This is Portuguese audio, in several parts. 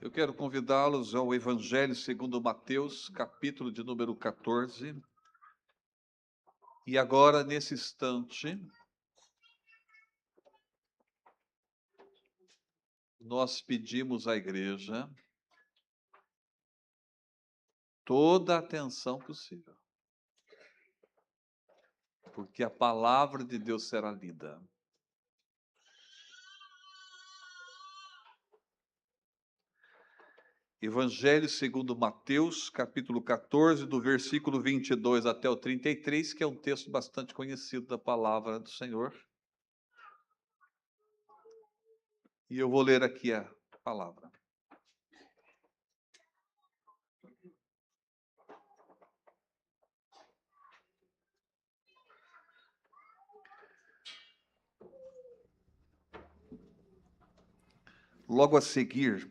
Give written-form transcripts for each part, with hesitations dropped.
Eu quero convidá-los ao Evangelho segundo Mateus, capítulo de número 14. E agora, nesse instante, nós pedimos à igreja toda a atenção possível, porque a palavra de Deus será lida. Evangelho segundo Mateus, capítulo 14, do versículo 22 até o 33, que é um texto bastante conhecido da palavra do Senhor. E eu vou ler aqui a palavra. Logo a seguir,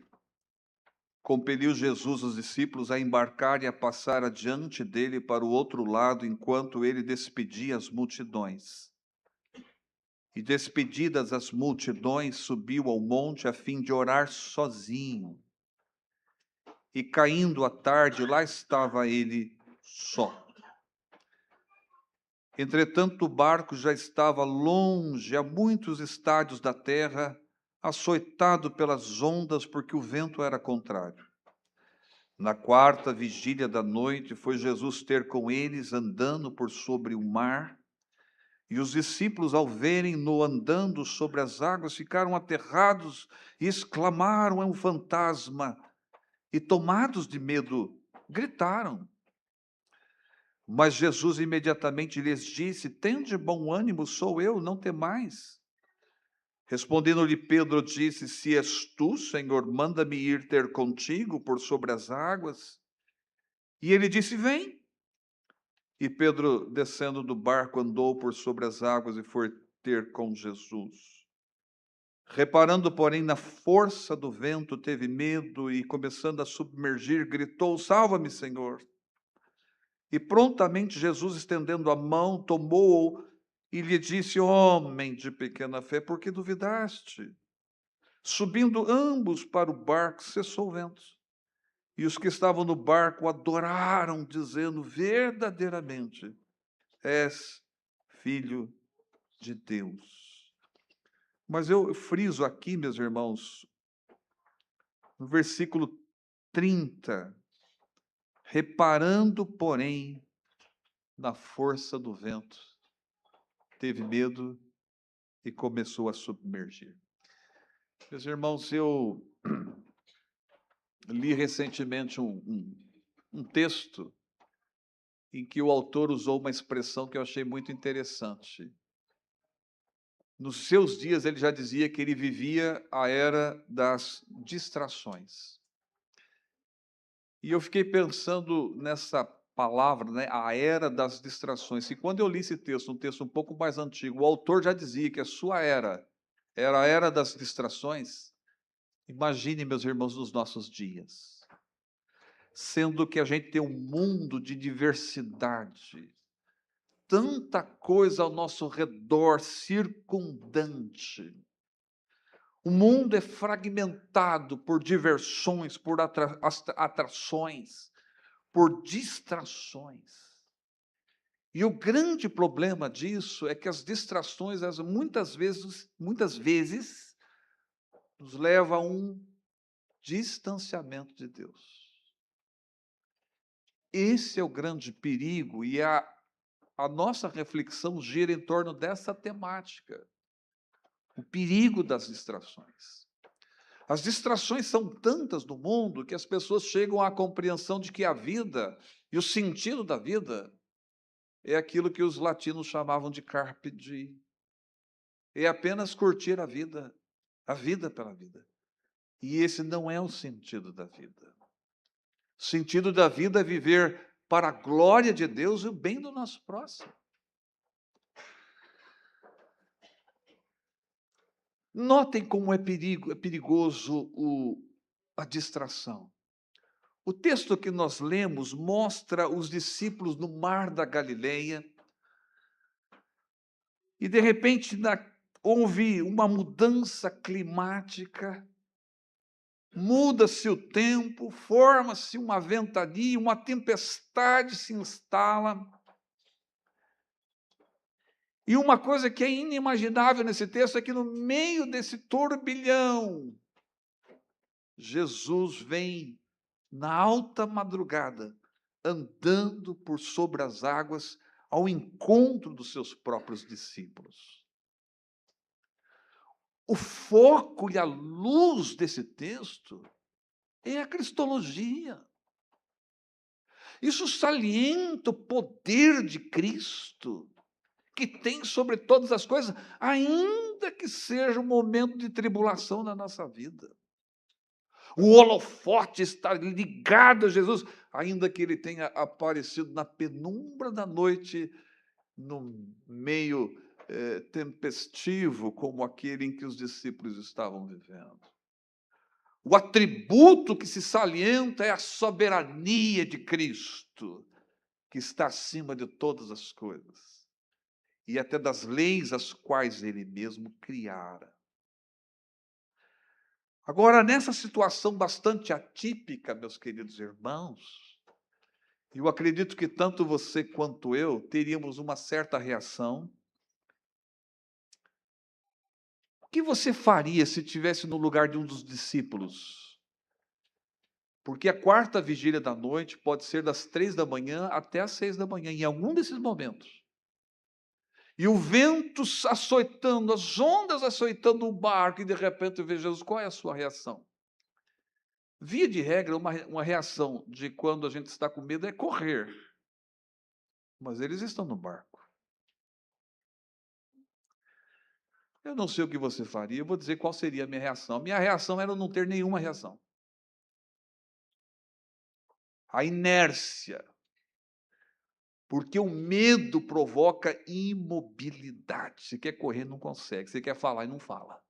compeliu Jesus os discípulos a embarcar e a passar adiante dele para o outro lado, enquanto ele despedia as multidões. E despedidas as multidões, subiu ao monte a fim de orar sozinho. E caindo a tarde, lá estava ele só. Entretanto, o barco já estava longe, a muitos estádios da terra, açoitado pelas ondas, porque o vento era contrário. Na quarta vigília da noite, foi Jesus ter com eles, andando por sobre o mar, e os discípulos, ao verem-no andando sobre as águas, ficaram aterrados e exclamaram: é um fantasma! E tomados de medo, gritaram. Mas Jesus imediatamente lhes disse: tende bom ânimo, sou eu, não temais. Respondendo-lhe Pedro, disse: se és tu, Senhor, manda-me ir ter contigo por sobre as águas. E ele disse: vem. E Pedro, descendo do barco, andou por sobre as águas e foi ter com Jesus. Reparando, porém, na força do vento, teve medo e, começando a submergir, gritou: salva-me, Senhor. E prontamente Jesus, estendendo a mão, tomou-o e lhe disse: homem de pequena fé, por que duvidaste? Subindo ambos para o barco, cessou o vento. E os que estavam no barco adoraram, dizendo: verdadeiramente és filho de Deus. Mas eu friso aqui, meus irmãos, no versículo 30, reparando, porém, na força do vento, teve medo e começou a submergir. Meus irmãos, eu li recentemente um texto em que o autor usou uma expressão que eu achei muito interessante. Nos seus dias, ele já dizia que ele vivia a era das distrações. E eu fiquei pensando nessa palavra, né, a era das distrações. E quando eu li esse texto, um texto um pouco mais antigo, o autor já dizia que a sua era a era das distrações. Imagine, meus irmãos, nos nossos dias. Sendo que a gente tem um mundo de diversidade, tanta coisa ao nosso redor, circundante. O mundo é fragmentado por diversões, por atrações, por distrações. E o grande problema disso é que as distrações, elas muitas vezes, nos levam a um distanciamento de Deus. Esse é o grande perigo e a nossa reflexão gira em torno dessa temática, o perigo das distrações. As distrações são tantas no mundo que as pessoas chegam à compreensão de que a vida e o sentido da vida é aquilo que os latinos chamavam de carpe diem. É apenas curtir a vida pela vida. E esse não é o sentido da vida. O sentido da vida é viver para a glória de Deus e o bem do nosso próximo. Notem como é perigoso a distração. O texto que nós lemos mostra os discípulos no mar da Galileia e, de repente, houve uma mudança climática muda-se o tempo, forma-se uma ventania, uma tempestade se instala. E uma coisa que é inimaginável nesse texto é que no meio desse turbilhão, Jesus vem na alta madrugada, andando por sobre as águas, ao encontro dos seus próprios discípulos. O foco e a luz desse texto é a cristologia. Isso salienta o poder de Cristo, que tem sobre todas as coisas, ainda que seja um momento de tribulação na nossa vida. O holofote está ligado a Jesus, ainda que ele tenha aparecido na penumbra da noite, no meio tempestivo, como aquele em que os discípulos estavam vivendo. O atributo que se salienta é a soberania de Cristo, que está acima de todas as coisas, e até das leis as quais ele mesmo criara. Agora, nessa situação bastante atípica, meus queridos irmãos, eu acredito que tanto você quanto eu teríamos uma certa reação. O que você faria se estivesse no lugar de um dos discípulos? Porque a quarta vigília da noite pode ser das 3 da manhã até as 6 da manhã, em algum desses momentos. E o vento açoitando, as ondas açoitando o barco, e de repente vê Jesus, qual é a sua reação? Via de regra, uma reação de quando a gente está com medo é correr. Mas eles estão no barco. Eu não sei o que você faria, eu vou dizer qual seria a minha reação. A minha reação era não ter nenhuma reação. A inércia. Porque o medo provoca imobilidade. Você quer correr, não consegue. Você quer falar e não fala.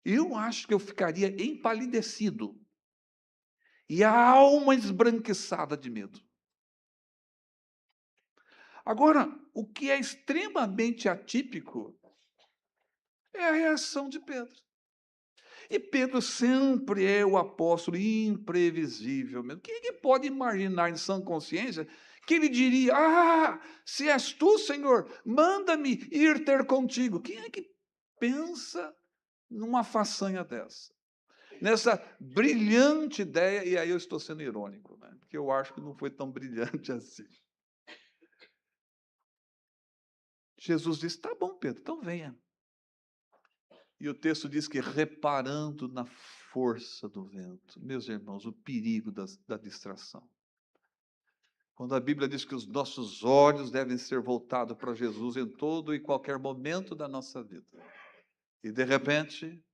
Eu acho que eu ficaria empalidecido. E a alma esbranquiçada de medo. Agora, o que é extremamente atípico é a reação de Pedro. E Pedro sempre é o apóstolo imprevisível mesmo. Quem é que pode imaginar em sã consciência que ele diria: ah, se és tu, Senhor, manda-me ir ter contigo. Quem é que pensa numa façanha dessa? Nessa brilhante ideia, e aí eu estou sendo irônico, né? Porque eu acho que não foi tão brilhante assim. Jesus disse: tá bom, Pedro, então venha. E o texto diz que reparando na força do vento. Meus irmãos, o perigo da distração. Quando a Bíblia diz que os nossos olhos devem ser voltados para Jesus em todo e qualquer momento da nossa vida. E de repente,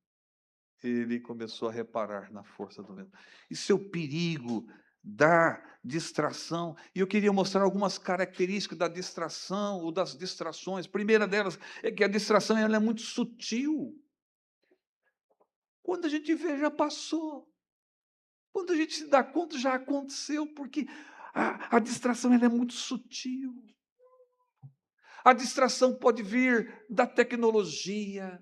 ele começou a reparar na força do vento. Isso é o perigo da distração. E eu queria mostrar algumas características da distração ou das distrações. A primeira delas é que a distração ela é muito sutil. Quando a gente vê, já passou. Quando a gente se dá conta, já aconteceu, porque a distração ela é muito sutil. A distração pode vir da tecnologia,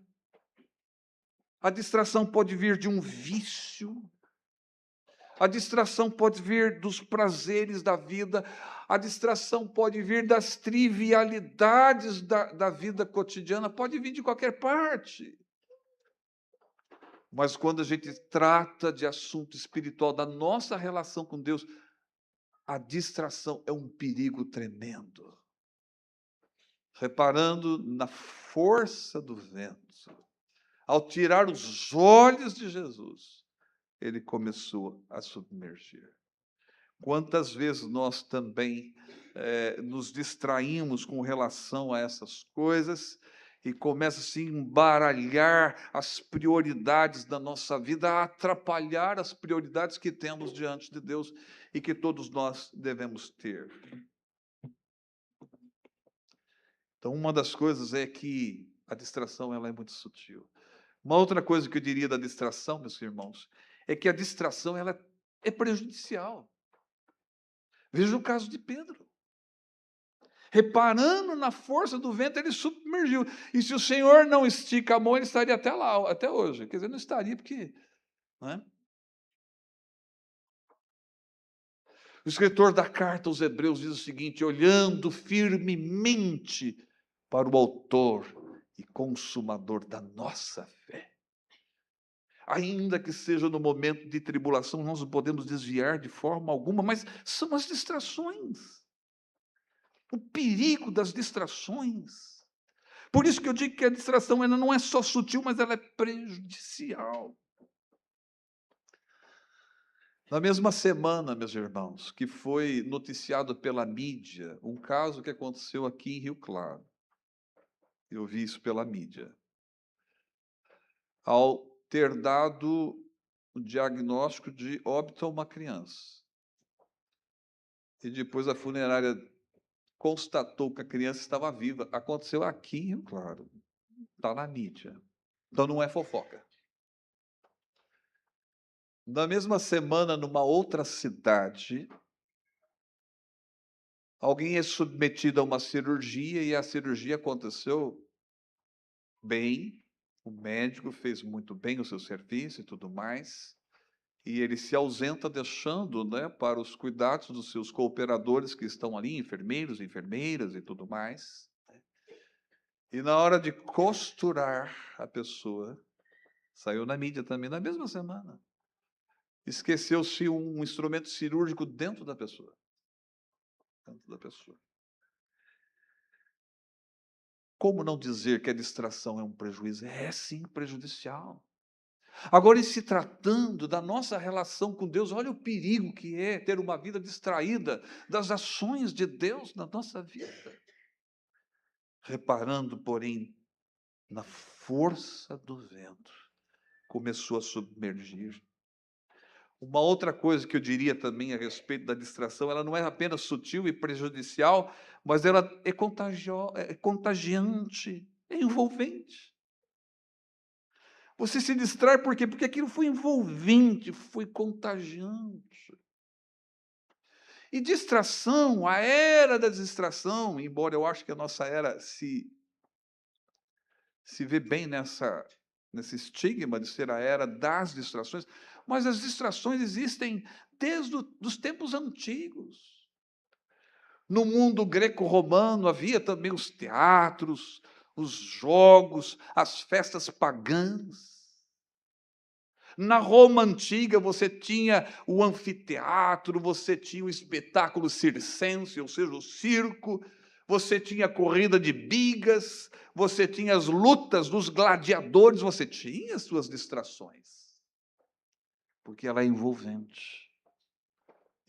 a distração pode vir de um vício, a distração pode vir dos prazeres da vida, a distração pode vir das trivialidades da vida cotidiana, pode vir de qualquer parte. Mas quando a gente trata de assunto espiritual, da nossa relação com Deus, a distração é um perigo tremendo. Reparando na força do vento, ao tirar os olhos de Jesus, ele começou a submergir. Quantas vezes nós também nos distraímos com relação a essas coisas e começa a se embaralhar as prioridades da nossa vida, a atrapalhar as prioridades que temos diante de Deus e que todos nós devemos ter. Então, uma das coisas é que a distração ela é muito sutil. Uma outra coisa que eu diria da distração, meus irmãos, é que a distração ela é prejudicial. Veja o caso de Pedro. Reparando na força do vento, ele submergiu. E se o Senhor não estica a mão, ele estaria até lá, até hoje. Quer dizer, não estaria porque... Não é? O escritor da carta aos Hebreus diz o seguinte: olhando firmemente para o autor e consumador da nossa fé. Ainda que seja no momento de tribulação, nós não podemos desviar de forma alguma, mas são as distrações. O perigo das distrações. Por isso que eu digo que a distração ela não é só sutil, mas ela é prejudicial. Na mesma semana, meus irmãos, que foi noticiado pela mídia um caso que aconteceu aqui em Rio Claro. Eu vi isso pela mídia. Ao ter dado o diagnóstico de óbito a uma criança. E depois a funerária constatou que a criança estava viva. Aconteceu aqui em Rio Claro. Está na mídia. Então não é fofoca. Na mesma semana, numa outra cidade, alguém é submetido a uma cirurgia e a cirurgia aconteceu bem. O médico fez muito bem o seu serviço e tudo mais. E ele se ausenta, deixando, né, para os cuidados dos seus cooperadores que estão ali, enfermeiros, enfermeiras e tudo mais. E na hora de costurar a pessoa, saiu na mídia também, na mesma semana, esqueceu-se um instrumento cirúrgico dentro da pessoa. Dentro da pessoa. Como não dizer que a distração é um prejuízo? É sim prejudicial. Agora, em se tratando da nossa relação com Deus, olha o perigo que é ter uma vida distraída das ações de Deus na nossa vida. Reparando, porém, na força do vento, começou a submergir. Uma outra coisa que eu diria também a respeito da distração, ela não é apenas sutil e prejudicial, mas ela é contagiante, é envolvente. Você se distrai por quê? Porque aquilo foi envolvente, foi contagiante. E distração, a era da distração, embora eu acho que a nossa era se vê bem nesse estigma de ser a era das distrações, mas as distrações existem desde os tempos antigos. No mundo greco-romano havia também os teatros, os jogos, as festas pagãs. Na Roma antiga, você tinha o anfiteatro, você tinha o espetáculo circense, ou seja, o circo, você tinha a corrida de bigas, você tinha as lutas dos gladiadores, você tinha as suas distrações, porque ela é envolvente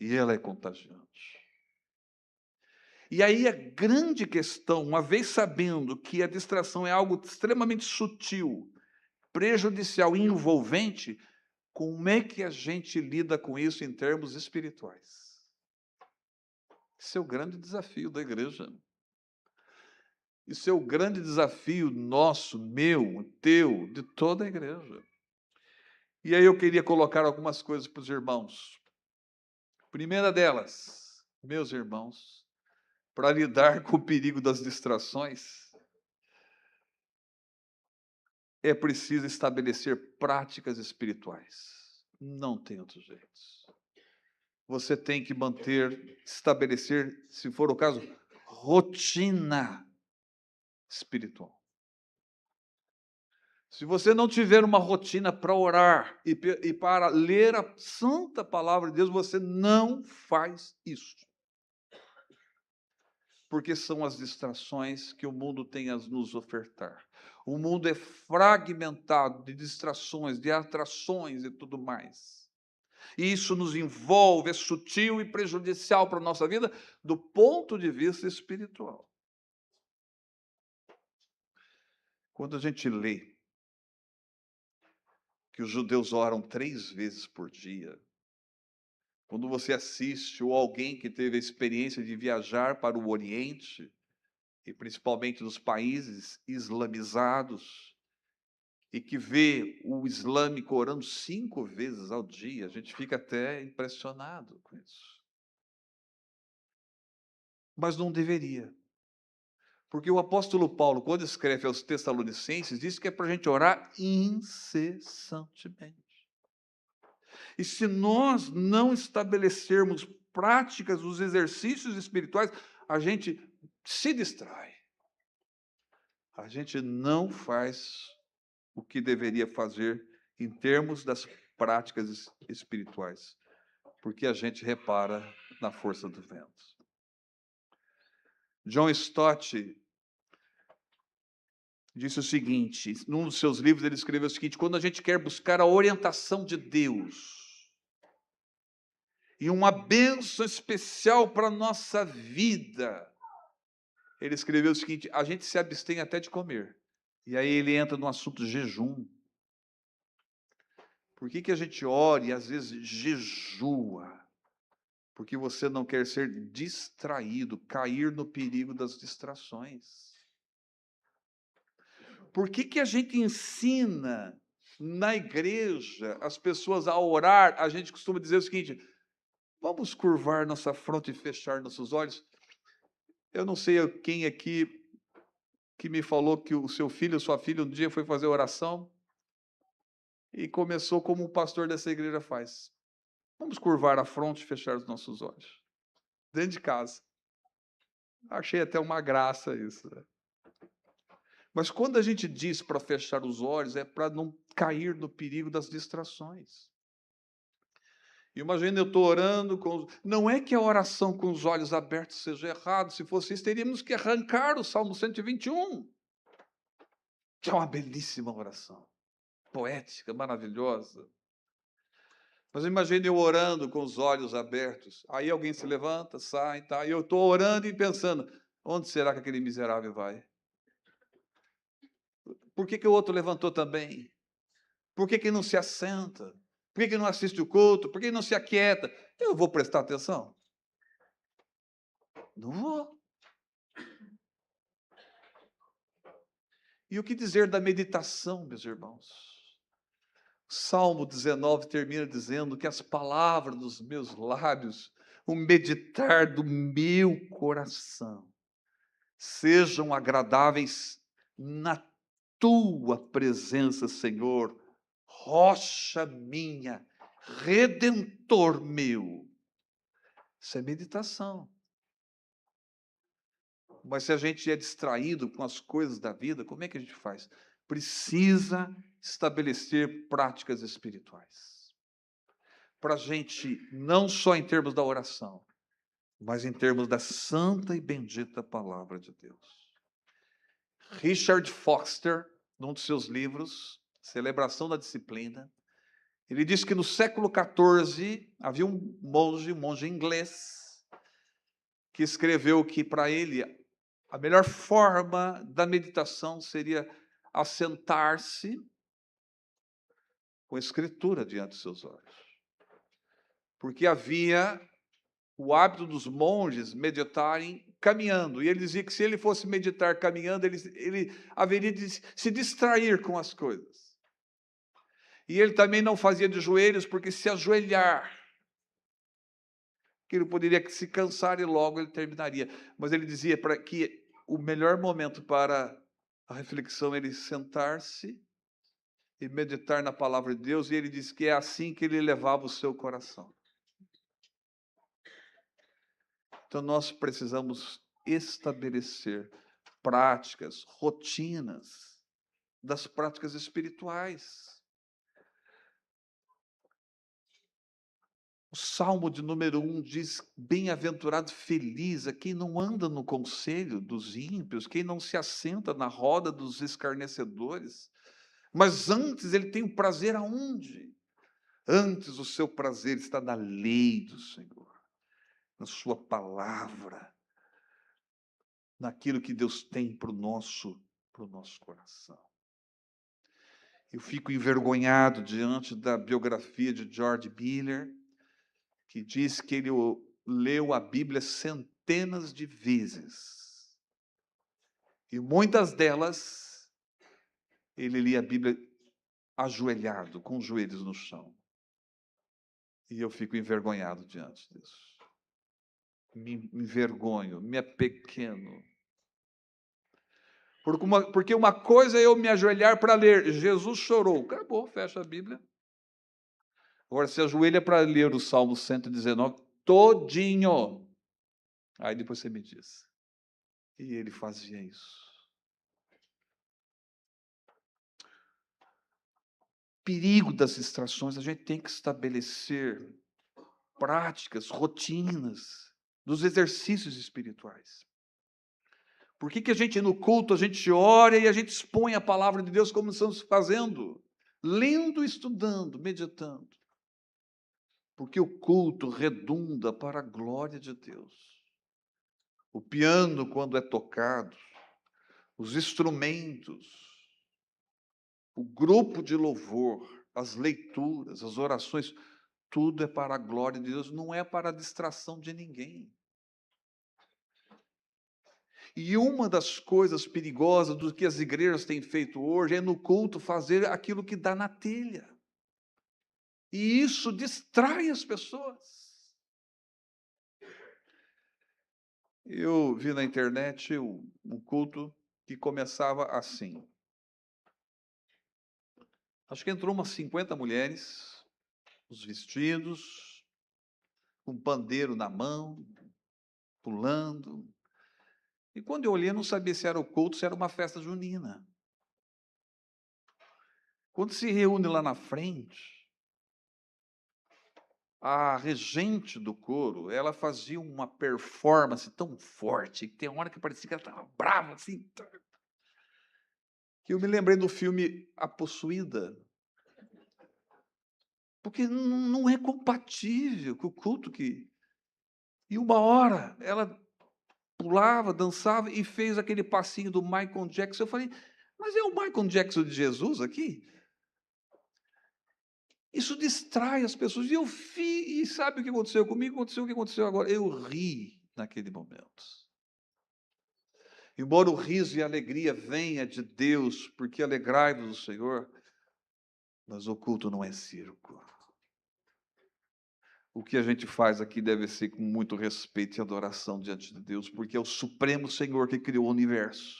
e ela é contagiante. E aí a grande questão, uma vez sabendo que a distração é algo extremamente sutil, prejudicial e envolvente, como é que a gente lida com isso em termos espirituais? Esse é o grande desafio da igreja. Isso é o grande desafio nosso, meu, teu, de toda a igreja. E aí eu queria colocar algumas coisas para os irmãos. Primeira delas, meus irmãos, para lidar com o perigo das distrações, é preciso estabelecer práticas espirituais. Não tem outro jeito. Você tem que estabelecer, se for o caso, rotina espiritual. Se você não tiver uma rotina para orar e para ler a santa palavra de Deus, você não faz isso. Porque são as distrações que o mundo tem a nos ofertar. O mundo é fragmentado de distrações, de atrações e tudo mais. E isso nos envolve, é sutil e prejudicial para a nossa vida do ponto de vista espiritual. Quando a gente lê que os judeus oram 3 vezes por dia, quando você assiste ou alguém que teve a experiência de viajar para o Oriente, e principalmente nos países islamizados, e que vê o islâmico orando 5 vezes ao dia, a gente fica até impressionado com isso. Mas não deveria. Porque o apóstolo Paulo, quando escreve aos Tessalonicenses, diz que é para a gente orar incessantemente. E se nós não estabelecermos práticas dos exercícios espirituais, a gente se distrai. A gente não faz o que deveria fazer em termos das práticas espirituais, porque a gente repara na força do vento. John Stott disse o seguinte, num dos seus livros ele escreveu o seguinte: quando a gente quer buscar a orientação de Deus e uma bênção especial para a nossa vida, ele escreveu o seguinte: a gente se abstém até de comer. E aí ele entra no assunto jejum. Por que a gente ora e às vezes jejua? Porque você não quer ser distraído, cair no perigo das distrações. Por que a gente ensina na igreja as pessoas a orar? A gente costuma dizer o seguinte: vamos curvar nossa fronte e fechar nossos olhos. Eu não sei quem aqui que me falou que o seu filho ou sua filha um dia foi fazer oração e começou como o pastor dessa igreja faz. Vamos curvar a fronte e fechar os nossos olhos. Dentro de casa. Achei até uma graça isso. Né? Mas quando a gente diz para fechar os olhos, é para não cair no perigo das distrações. Imagina eu estou orando com... Não é que a oração com os olhos abertos seja errado. Se fosse isso, teríamos que arrancar o Salmo 121. Que é uma belíssima oração. Poética, maravilhosa. Mas imagine eu orando com os olhos abertos. Aí alguém se levanta, sai, tá? E eu estou orando e pensando, onde será que aquele miserável vai? Por que o outro levantou também? Por que não se assenta? Por que não assiste o culto? Por que não se aquieta? Eu vou prestar atenção? Não vou. E o que dizer da meditação, meus irmãos? Salmo 19 termina dizendo que as palavras dos meus lábios, o meditar do meu coração, sejam agradáveis na tua presença, Senhor, rocha minha, redentor meu. Isso é meditação. Mas se a gente é distraído com as coisas da vida, como é que a gente faz? Precisa estabelecer práticas espirituais. Para a gente, não só em termos da oração, mas em termos da santa e bendita palavra de Deus. Richard Foster, num dos seus livros, Celebração da Disciplina, ele diz que no século XIV havia um monge inglês, que escreveu que para ele a melhor forma da meditação seria assentar-se com a escritura diante dos seus olhos. Porque havia o hábito dos monges meditarem caminhando. E ele dizia que se ele fosse meditar caminhando, ele haveria de se distrair com as coisas. E ele também não fazia de joelhos, porque se ajoelhar, que ele poderia se cansar e logo ele terminaria. Mas ele dizia para que o melhor momento para a reflexão é ele sentar-se e meditar na palavra de Deus, e ele diz que é assim que ele levava o seu coração. Então nós precisamos estabelecer práticas, rotinas das práticas espirituais. O Salmo de número 1 diz: bem-aventurado, feliz é quem não anda no conselho dos ímpios, quem não se assenta na roda dos escarnecedores, mas antes ele tem o prazer aonde? Antes o seu prazer está na lei do Senhor, na sua palavra, naquilo que Deus tem para o nosso coração. Eu fico envergonhado diante da biografia de George Miller, que diz que ele leu a Bíblia centenas de vezes. E muitas delas, ele lia a Bíblia ajoelhado, com os joelhos no chão. E eu fico envergonhado diante disso. Me envergonho, me apequeno. Porque uma coisa é eu me ajoelhar para ler. Jesus chorou. Acabou, fecha a Bíblia. Agora, se ajoelha para ler o Salmo 119 todinho. Aí depois você me diz. E ele fazia isso. Perigo das distrações, a gente tem que estabelecer práticas, rotinas dos exercícios espirituais. Por que a gente no culto, a gente ora e a gente expõe a palavra de Deus como estamos fazendo? Lendo, estudando, meditando. Porque o culto redunda para a glória de Deus. O piano, quando é tocado, os instrumentos, o grupo de louvor, as leituras, as orações, tudo é para a glória de Deus, não é para a distração de ninguém. E uma das coisas perigosas do que as igrejas têm feito hoje é no culto fazer aquilo que dá na telha. E isso distrai as pessoas. Eu vi na internet um culto que começava assim. Acho que entrou umas 50 mulheres, os vestidos, com um pandeiro na mão, pulando. E quando eu olhei, eu não sabia se era o culto, se era uma festa junina. Quando se reúne lá na frente, a regente do coro, ela fazia uma performance tão forte, que tem uma hora que parecia que ela estava brava, assim, que eu me lembrei do filme A Possuída. Porque não é compatível com o culto que... E uma hora, ela pulava, dançava e fez aquele passinho do Michael Jackson. Eu falei, mas é o Michael Jackson de Jesus aqui? Isso distrai as pessoas. E sabe o que aconteceu comigo? Aconteceu o que aconteceu agora. Eu ri naquele momento. Embora o riso e a alegria venha de Deus, porque alegrai-vos do Senhor, mas o culto não é circo. O que a gente faz aqui deve ser com muito respeito e adoração diante de Deus, porque é o Supremo Senhor que criou o universo.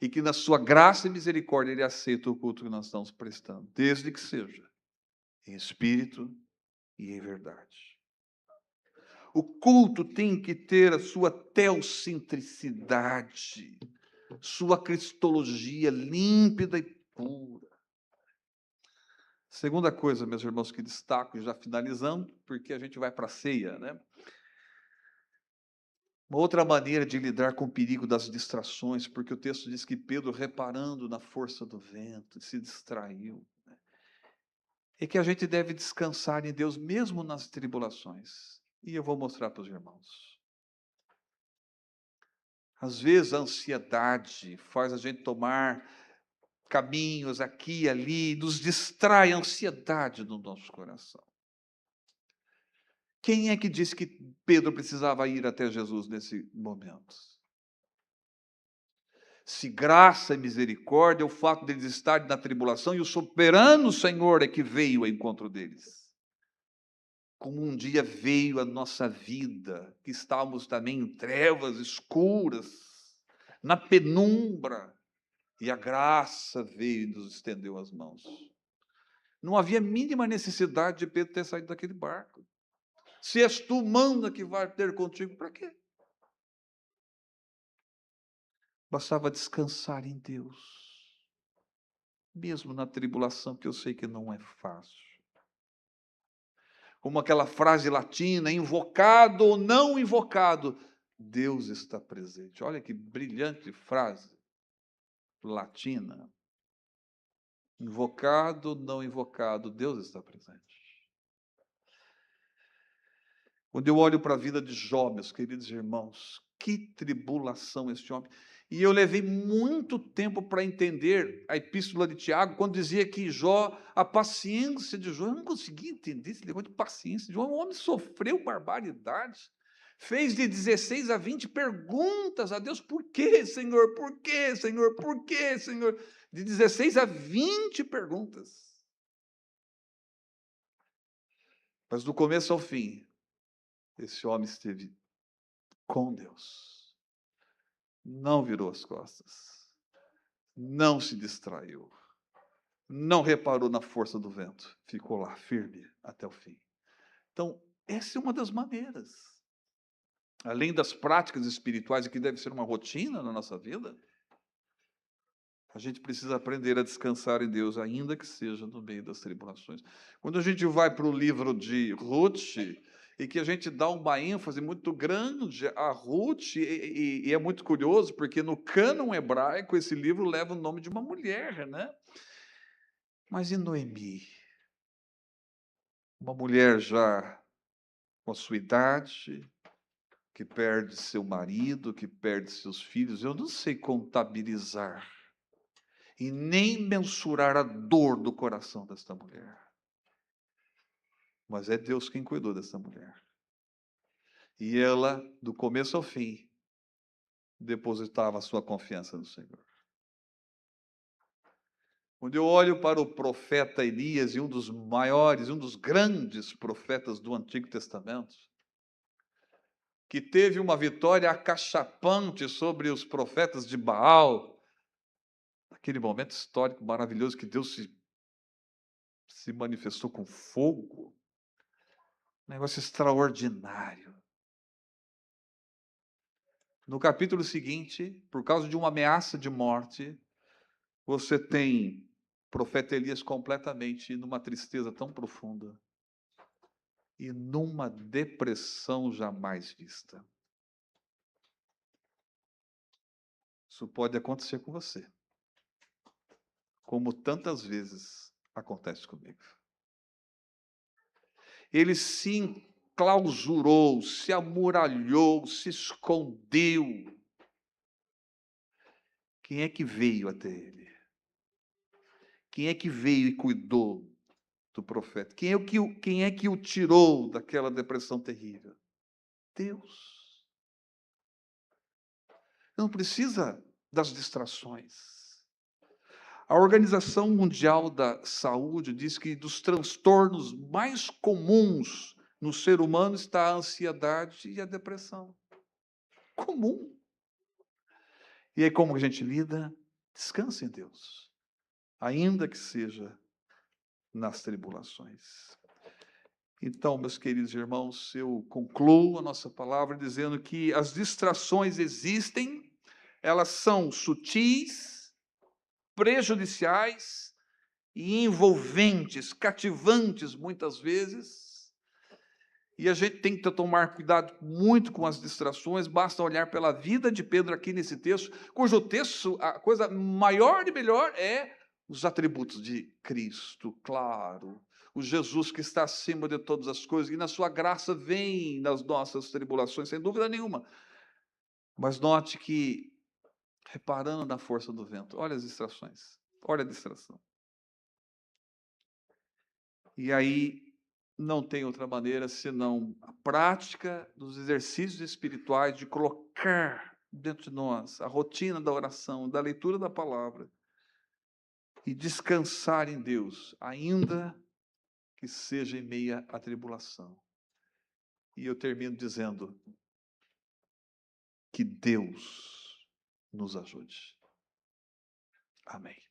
E que na sua graça e misericórdia Ele aceita o culto que nós estamos prestando, desde que seja em espírito e em verdade. O culto tem que ter a sua teocentricidade, sua cristologia límpida e pura. Segunda coisa, meus irmãos, que destaco, já finalizando, porque a gente vai para a ceia, né? Uma outra maneira de lidar com o perigo das distrações, porque o texto diz que Pedro, reparando na força do vento, se distraiu, né? É que a gente deve descansar em Deus mesmo nas tribulações. E eu vou mostrar para os irmãos. Às vezes a ansiedade faz a gente tomar caminhos aqui e ali, nos distrai a ansiedade no nosso coração. Quem é que disse que Pedro precisava ir até Jesus nesse momento? Se graça e misericórdia é o fato deles estarem na tribulação e o soberano Senhor é que veio ao encontro deles. Como um dia veio a nossa vida, que estávamos também em trevas escuras, na penumbra, e a graça veio e nos estendeu as mãos. Não havia mínima necessidade de Pedro ter saído daquele barco. Se és tu, manda que vai ter contigo, para quê? Bastava descansar em Deus, mesmo na tribulação, que eu sei que não é fácil. Como aquela frase latina, invocado ou não invocado, Deus está presente. Olha que brilhante frase latina. Invocado ou não invocado, Deus está presente. Quando eu olho para a vida de Jó, meus queridos irmãos, que tribulação este homem. E eu levei muito tempo para entender a epístola de Tiago, quando dizia que Jó, a paciência de Jó, eu não conseguia entender esse negócio de paciência de Jó. O homem sofreu barbaridades, fez de 16 a 20 perguntas a Deus: por quê, Senhor? Por quê, Senhor? Por quê, Senhor? De 16 a 20 perguntas. Mas do começo ao fim, esse homem esteve com Deus. não virou as costas, não se distraiu, não reparou na força do vento, ficou lá firme até o fim. Então, essa é uma das maneiras. Além das práticas espirituais, e que deve ser uma rotina na nossa vida, a gente precisa aprender a descansar em Deus, ainda que seja no meio das tribulações. Quando a gente vai para o livro de Ruth, e que a gente dá uma ênfase muito grande a Ruth, e é muito curioso, porque no cânon hebraico esse livro leva o nome de uma mulher, né? Mas e Noemi? Uma mulher já com a sua idade, que perde seu marido, que perde seus filhos. Eu não sei contabilizar e nem mensurar a dor do coração desta mulher. Mas é Deus quem cuidou dessa mulher. E ela, do começo ao fim, depositava a sua confiança no Senhor. Quando eu olho para o profeta Elias, e um dos maiores, um dos grandes profetas do Antigo Testamento, que teve uma vitória acachapante sobre os profetas de Baal, aquele momento histórico maravilhoso que Deus se manifestou com fogo, um negócio extraordinário. No capítulo seguinte, por causa de uma ameaça de morte, você tem o profeta Elias completamente numa tristeza tão profunda e numa depressão jamais vista. Isso pode acontecer com você, como tantas vezes acontece comigo. Ele se enclausurou, se amuralhou, se escondeu. Quem é que veio até ele? Quem é que veio e cuidou do profeta? Quem é que o tirou daquela depressão terrível? Deus. Não precisa das distrações. A Organização Mundial da Saúde diz que dos transtornos mais comuns no ser humano está a ansiedade e a depressão. Comum. E aí como a gente lida? Descanse em Deus, ainda que seja nas tribulações. Então, meus queridos irmãos, eu concluo a nossa palavra dizendo que as distrações existem, elas são sutis, prejudiciais e envolventes, cativantes muitas vezes. E a gente tem que tomar cuidado muito com as distrações, basta olhar pela vida de Pedro aqui nesse texto, cujo texto, a coisa maior e melhor é os atributos de Cristo, claro. O Jesus que está acima de todas as coisas, e na sua graça vem nas nossas tribulações, sem dúvida nenhuma. Mas note que, reparando na força do vento, olha as distrações, olha a distração. E aí, não tem outra maneira senão a prática dos exercícios espirituais, de colocar dentro de nós a rotina da oração, da leitura da palavra, e descansar em Deus, ainda que seja em meia à tribulação. E eu termino dizendo que Deus nos ajude. Amém.